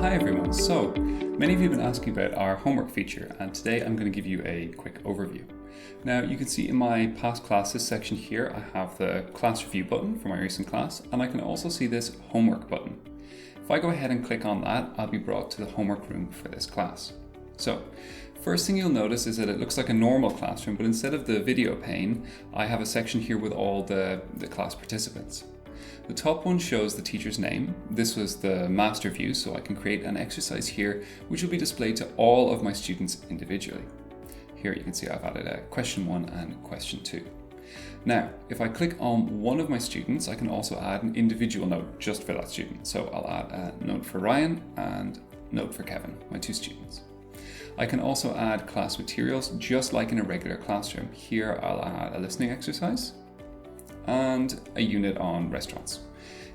Hi everyone, so many of you have been asking about our homework feature, and today I'm going to give you a quick overview. Now you can see in my past classes section here I have the class review button for my recent class, and I can also see this homework button. If I go ahead and click on that, I'll be brought to the homework room for this class. So first thing you'll notice is that it looks like a normal classroom, but instead of the video pane, I have a section here with all the class participants. The top one shows the teacher's name. This was the master view, so I can create an exercise here which will be displayed to all of my students individually. Here you can see I've added a question 1 and question 2. Now, if I click on one of my students, I can also add an individual note just for that student. So I'll add a note for Ryan and a note for Kevin, my 2 students. I can also add class materials just like in a regular classroom. Here I'll add a listening exercise and a unit on restaurants.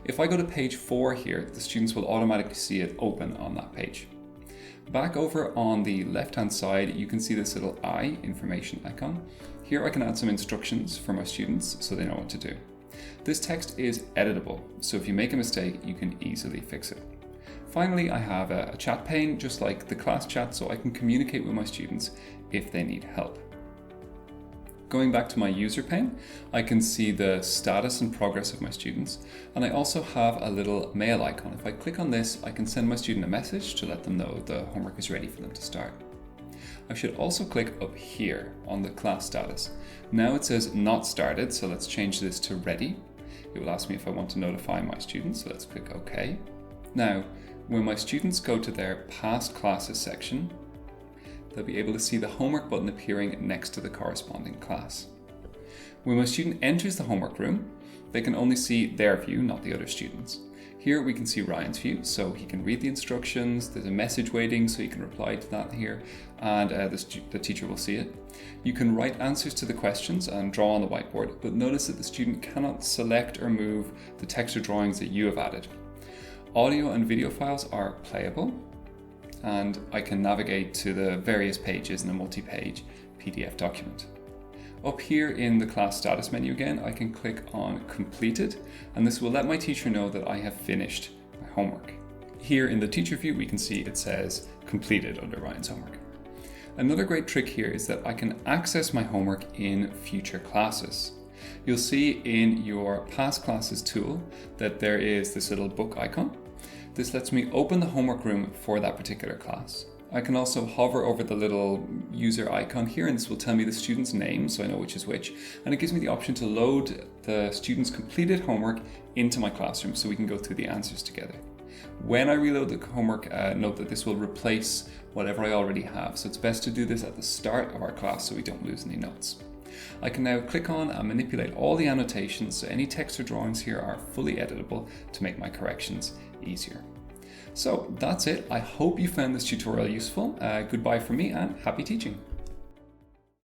If I go to page 4 here, the students will automatically see it open on that page. Back over on the left hand side, you can see this little I information icon. Here I can add some instructions for my students so they know what to do. This text is editable, so if you make a mistake, you can easily fix it. Finally, I have a chat pane, just like the class chat, so I can communicate with my students if they need help. Going back to my user pane, I can see the status and progress of my students, and I also have a little mail icon. If I click on this, I can send my student a message to let them know the homework is ready for them to start. I should also click up here on the class status. Now it says not started, so let's change this to ready. It will ask me if I want to notify my students, so let's click OK. Now, when my students go to their past classes section, they'll be able to see the homework button appearing next to the corresponding class. When my student enters the homework room, they can only see their view, not the other students. Here we can see Ryan's view, so he can read the instructions. There's a message waiting, so he can reply to that here, and the teacher will see it. You can write answers to the questions and draw on the whiteboard, but notice that the student cannot select or move the text or drawings that you have added. Audio and video files are playable, and I can navigate to the various pages in a multi-page PDF document. Up here in the class status menu again, I can click on completed, and this will let my teacher know that I have finished my homework. Here in the teacher view, we can see it says completed under Ryan's homework. Another great trick here is that I can access my homework in future classes. You'll see in your past classes tool that there is this little book icon. This lets me open the homework room for that particular class. I can also hover over the little user icon here, and this will tell me the student's name so I know which is which, and it gives me the option to load the student's completed homework into my classroom so we can go through the answers together. When I reload the homework, note that this will replace whatever I already have, so it's best to do this at the start of our class so we don't lose any notes. I can now click on and manipulate all the annotations, so any text or drawings here are fully editable to make my corrections easier. So that's it. I hope you found this tutorial useful. Goodbye from me and happy teaching.